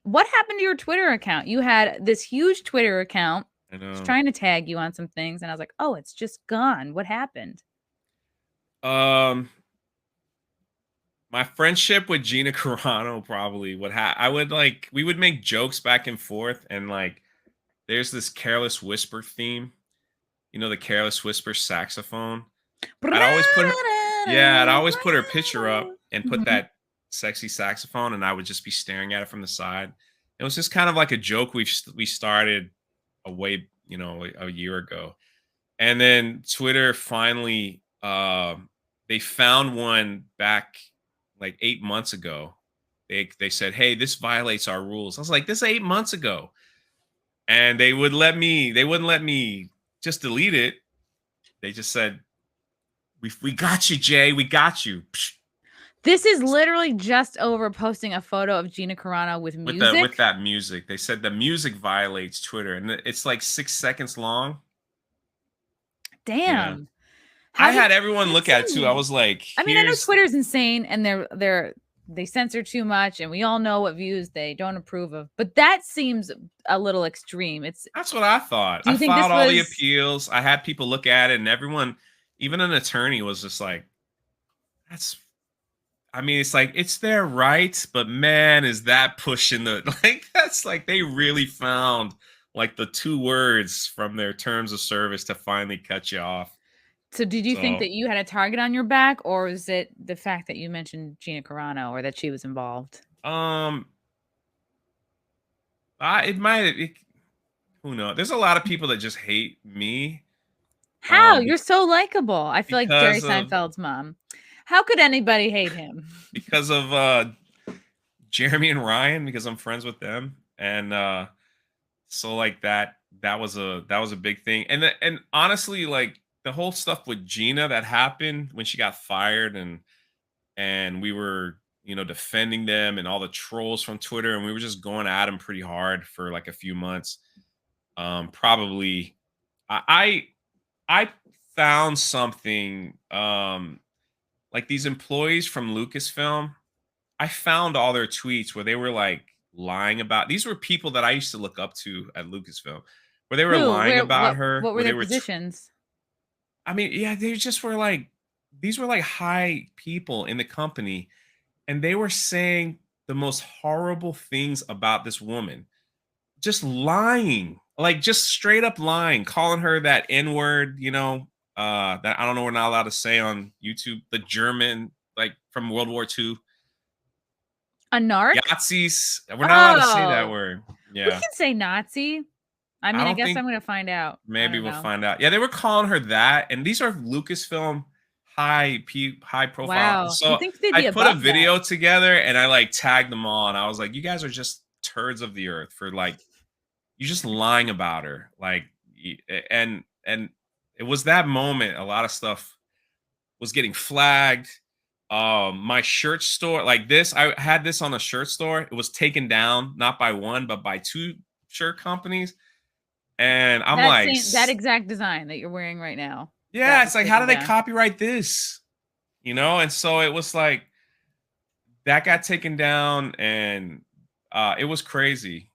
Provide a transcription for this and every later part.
what happened to your Twitter account? You had this huge Twitter account. I I was know. trying to tag you on some things, and I was like, oh, it's just gone. What happened? Um, my friendship with Gina Carano probably would have. I would like we would make jokes back and forth, and like there's this Careless Whisper theme. You know the Careless Whisper saxophone. I'd always put her, yeah, I'd always put her picture up and put Mhm. that sexy saxophone, and I would just be staring at it from the side. It was just kind of like a joke we started a way, a year ago. And then Twitter finally they found one back like 8 months ago. They said, "Hey, this violates our rules." I was like, "This is 8 months ago," and they wouldn't let me just delete it. They just said, "We got you, Jay. We got you." This is literally just over posting a photo of Gina Carano with With music. that music, they said the music violates Twitter, and it's like 6 seconds long. Yeah, Damn. I How did had everyone that look at it too. I seem? was like, I mean, I know "Here's." Twitter's insane and they censor too much and we all know what views they don't approve of. But that seems a little extreme. It's That's what I thought. Do I you think filed this all the was appeals. I had people look at it, and everyone, even an attorney, was just like, "That's." I mean, it's like it's their right, but man, is that pushing the like? That's like they really found like the two words from their terms of service to finally cut you off. so did you think So, that you had a target on your back or was it the fact that you mentioned Gina Carano or that she was involved? um, it might. Who knows? There's a lot of people that just hate me. How? You're Be- so likable. I feel like Jerry because of Seinfeld's mom. How could anybody hate him? because of Jeremy and Ryan, because I'm friends with them, and so like that was a big thing. And honestly, like the whole stuff with Gina that happened when she got fired, and we were defending them and all the trolls from Twitter, and we were just going at them pretty hard for like a few months. Probably I I found something, like these employees from Lucasfilm. I found all their tweets where they were like lying about. These were people that I used to look up to at Lucasfilm, where they were Who? lying Where about her. what were Where their they positions? I mean, yeah, they just were like, these were like high people in the company, and they were saying the most horrible things about this woman, just lying, like just straight up lying, calling her that N word, that I don't know, we're not allowed to say on YouTube, the German, like from World War II. A narc? Yahtzees. We're not allowed to say that Oh, word. we Yeah. can say Nazi. I I mean, I don't guess I'm think gonna find out. I maybe don't we'll know. find out. Yeah, they were calling her that. And these are Lucasfilm high profile. Wow. You So think they'd I be put a above that? video together and I like tagged them all. And I was like, you guys are just turds of the earth for like you're just lying about her. Like and it was that moment, a lot of stuff was getting flagged. My shirt store, like this, I had this on a shirt store. It was taken down not by one, but by two shirt companies. And I'm like, That exact design that you're wearing right now. That yeah, was it's like, how taken do they down. copyright this? And so it was like that got taken down, and it was crazy.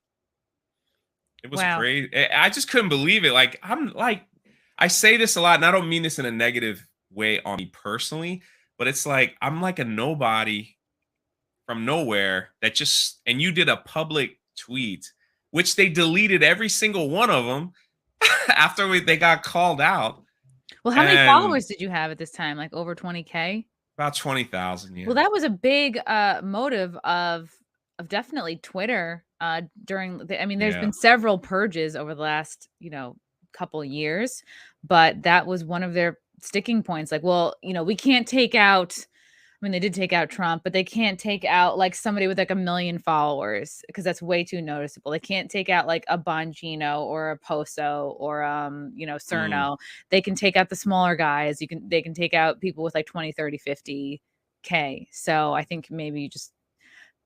It was Wow. crazy. I just couldn't believe it. Like, I'm like, I say this a lot, and I don't mean this in a negative way on me personally, but it's like I'm like a nobody from nowhere that just, and you did a public tweet, which they deleted every single one of them after they got called out, Well, how many and followers did you have at this time? Like over 20K? about 20,000. Well, Yeah. that was a big motive of definitely Twitter during I mean, there's Yeah. been several purges over the last, couple years, but that was one of their sticking points. Like, well, we can't take out I mean, they did take out Trump, but they can't take out like somebody with like 1 million followers because that's way too noticeable. They can't take out like a Bongino or a Poso or Mm. Cerno. They can take out the smaller guys. They can take out people with like 20, 30, 50K. So I think maybe you just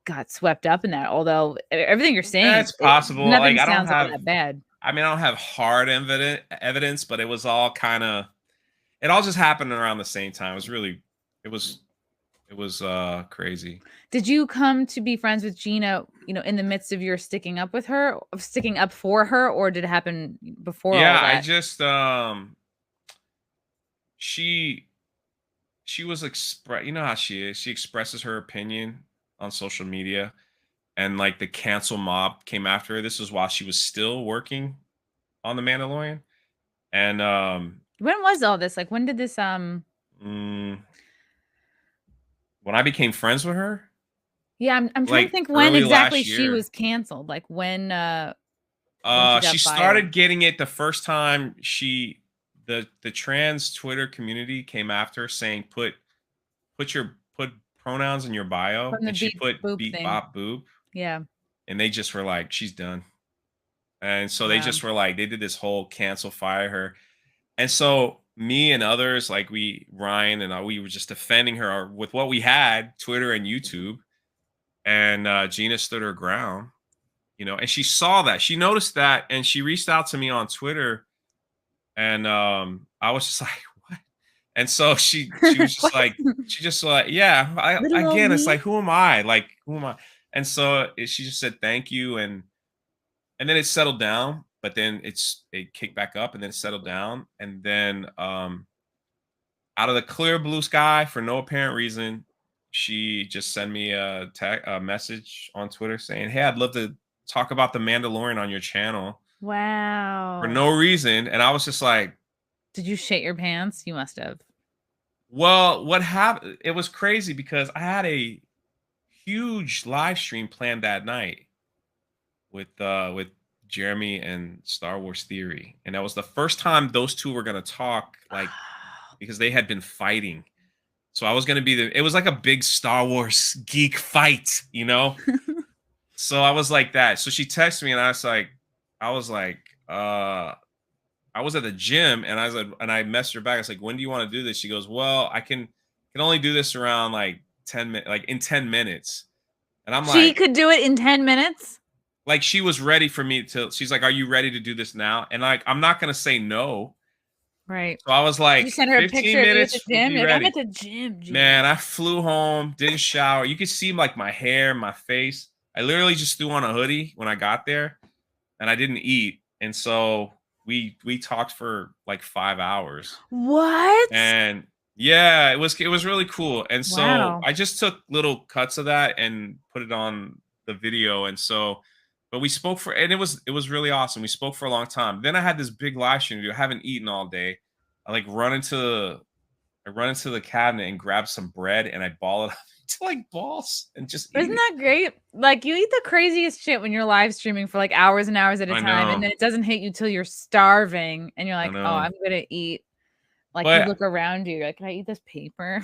got swept up in that. Although everything you're saying, It's possible. nothing Like sounds all that bad. I mean, I don't have hard evidence, but it was all it all just happened around the same time. It was it was crazy. Did you come to be friends with Gina in the midst of your sticking up with her, of sticking up for her, or did it happen before Yeah, all I that? just she was you know how she is. She expresses her opinion on social media, and like the cancel mob came after her. This was while she was still working on the Mandalorian. And When was all this? Like, when did this mm, when I became friends with her, Yeah, I'm trying to like think when early exactly last she year, was canceled. Like when she she got fired. started getting it the first time the trans Twitter community came after her saying put pronouns in your bio, From the and she beep put boop beep thing. bop boop, Yeah. and they just were like, she's done. And so they Wow. just were like, they did this whole cancel fire her. And so me and others, like Ryan and I, we were just defending her with what we had, Twitter and YouTube. And Gina stood her ground, and she saw that. She noticed that, and she reached out to me on Twitter, and I was just like, what? And so she was just What? like, yeah, Little old again, it's me? like, who am I? Like, who am I? And so she just said thank you, and then it settled down, but then it kicked back up, and then it settled down, and then out of the clear blue sky for no apparent reason, she just sent me a message on Twitter saying, "Hey, I'd love to talk about the Mandalorian on your channel," for Wow. no reason, and I was just like, Did you shit your pants? You must have. "Well, what happened?" It was crazy because I had a huge live stream planned that night with Jeremy and Star Wars Theory, and that was the first time those two were gonna talk, like, because they had been fighting. So I was gonna be it was like a big Star Wars geek fight, you know? So I was like that. So she texted me, and I was like, I was at the gym, and I messaged her back. I was like, when do you want to do this? She goes, well, I can only do this around like 10 minutes, like in 10 minutes. And I'm She could do it in 10 minutes? like, she was ready for me she's like, are you ready to do this now? And like, I'm not gonna say no. Right. So I was Did you like, send her a picture 15 of you at the minutes, we'll gym? be You're like, I'm ready. at the gym, Gina. Man, I flew home, didn't shower. You could see like my hair, my face. I literally just threw on a hoodie when I got there, and I didn't eat. And so we talked for like 5 hours. What? And yeah, it was really cool. And so Wow. I just took little cuts of that and put it on the video. And so, but we spoke and it was really awesome. We spoke for a long time. Then I had this big live stream to do. I haven't eaten all day. I run into the cabinet and grab some bread, and I ball it up to like balls and just eat Isn't it. that great? Like, you eat the craziest shit when you're live streaming for like hours and hours at a I time, and know. then it doesn't hit you till you're starving, and you're I like, oh, know. I'm gonna eat. Like, you But look around you, you're like, can I eat this paper?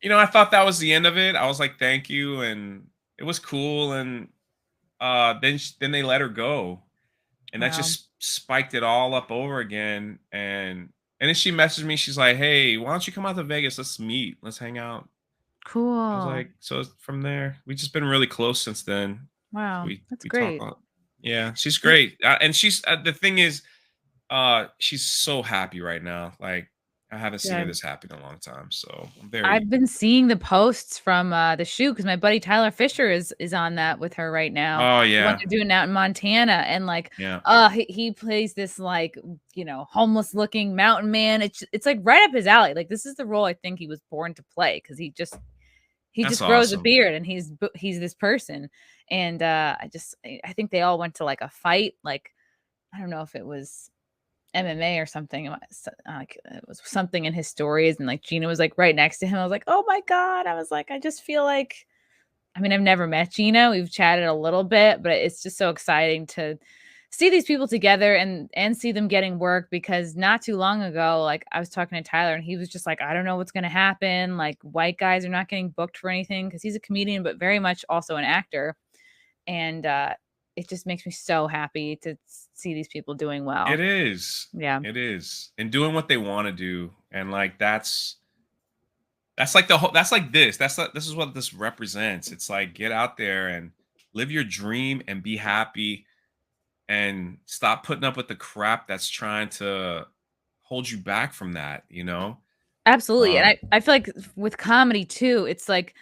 I thought that was the end of it. I was like, thank you, and it was cool. And then they let her go, and that Wow. just spiked it all up over again. And then she messaged me. She's like, hey, why don't you come out to Vegas? Let's meet. Let's hang out. I was Cool. like, so from there, we've just been really close since then. Wow. That's We talk a great. lot. Yeah, she's It- great, and she's the thing is, she's so happy right now. Like, I haven't seen her Good. this happy in a long time. So I'm very. I've been seeing the posts from the shoot because my buddy Tyler Fisher is on that with her right now. Oh The one yeah, they're doing out in Montana, and like, yeah. he plays this like homeless looking mountain man. It's like right up his alley. Like, this is the role I think he was born to play because he That's just grows a awesome. beard and he's this person. And I think they all went to like a fight. Like, I don't know if it was MMA or something. Like, it was something in his stories, and like Gina was like right next to him. I was like, oh my god! I was like, I just feel like, I mean, I've never met Gina. We've chatted a little bit, but it's just so exciting to see these people together and see them getting work, because not too long ago, like, I was talking to Tyler and he was just like, I don't know what's going to happen. Like, white guys are not getting booked for anything, because he's a comedian, but very much also an actor. And it just makes me so happy to see these people doing well. It is. Yeah. It is. And doing what they want to do. And like that's like the whole that's like this is what this represents. It's like, get out there and live your dream and be happy, and stop putting up with the crap that's trying to hold you back from that. Absolutely. And Um I feel like with comedy too, it's like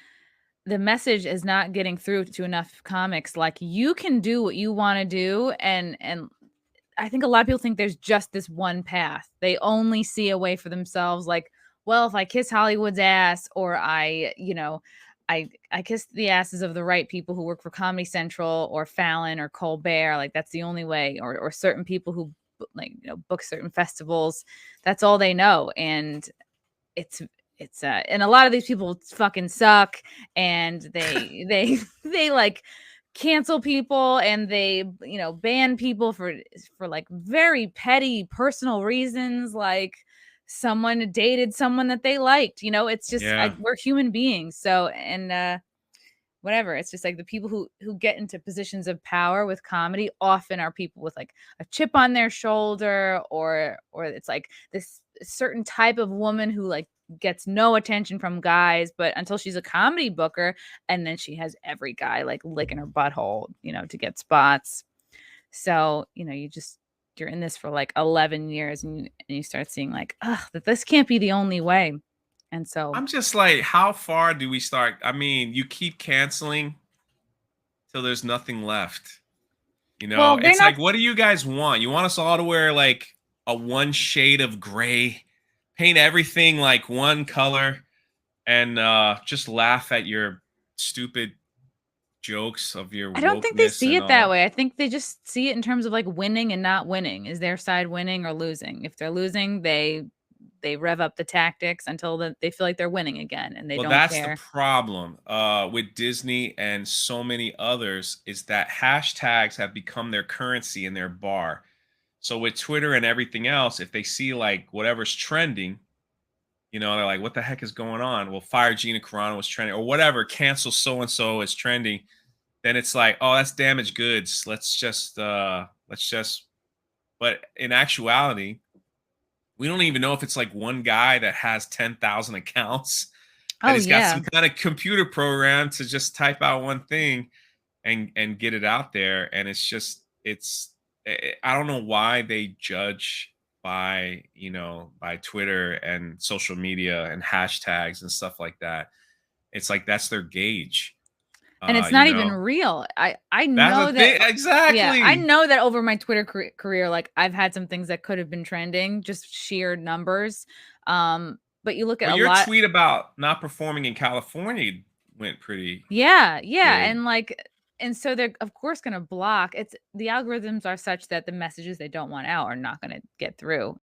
the message is not getting through to enough comics. Like, you can do what you want to do, and I think a lot of people think there's just this one path. They only see a way for themselves. Like, well, if I kiss Hollywood's ass, or I kiss the asses of the right people who work for Comedy Central or Fallon or Colbert, like that's the only way. Or certain people who book certain festivals. That's all they know, and it's and a lot of these people fucking suck, and they like cancel people, and they ban people for like very petty personal reasons, like someone dated someone that they liked. It's just Yeah. we're human beings. So, and whatever, it's just like the people who get into positions of power with comedy often are people with like a chip on their shoulder, or it's like this certain type of woman who like gets no attention from guys, but until she's a comedy booker, and then she has every guy like licking her butthole to get spots. So you're in this for like 11 years, and you start seeing like, that this can't be the only way. And so I'm just like, how far do we start? I mean, you keep canceling till there's nothing left. well, they're It's not. like, what do you guys want? You want us all to wear like a one shade of gray, paint everything like one color, and just laugh at your stupid jokes of your I don't think they wokeness see and it that all. way. I think they just see it in terms of like winning and not winning. Is their side winning or losing? If they're losing, they rev up the tactics until they feel like they're winning again, and they Well, don't that's the care. problem with Disney and so many others, is that hashtags have become their currency in their bar. So with Twitter and everything else, if they see like whatever's trending, they're like, what the heck is going on? Well, fire Gina Carano was trending, or whatever, cancel so and so is trending. Then it's like, oh, that's damaged goods. Let's just but in actuality, we don't even know if it's like one guy that has 10,000 accounts, that Oh he's got some yeah. kind of computer program to just type out one thing and get it out there. And I don't know why they judge by Twitter and social media and hashtags and stuff like that. It's like that's their gauge. And it's You not even know, real. I that's the know that. thing. Yeah, I Exactly. know that over my Twitter career, like I've had some things that could have been trending, just sheer numbers. But you look at Well, a your lot. tweet about not performing in California went pretty Yeah, yeah, big. and so they're of course going to block. It's the algorithms are such that the messages they don't want out are not going to get through.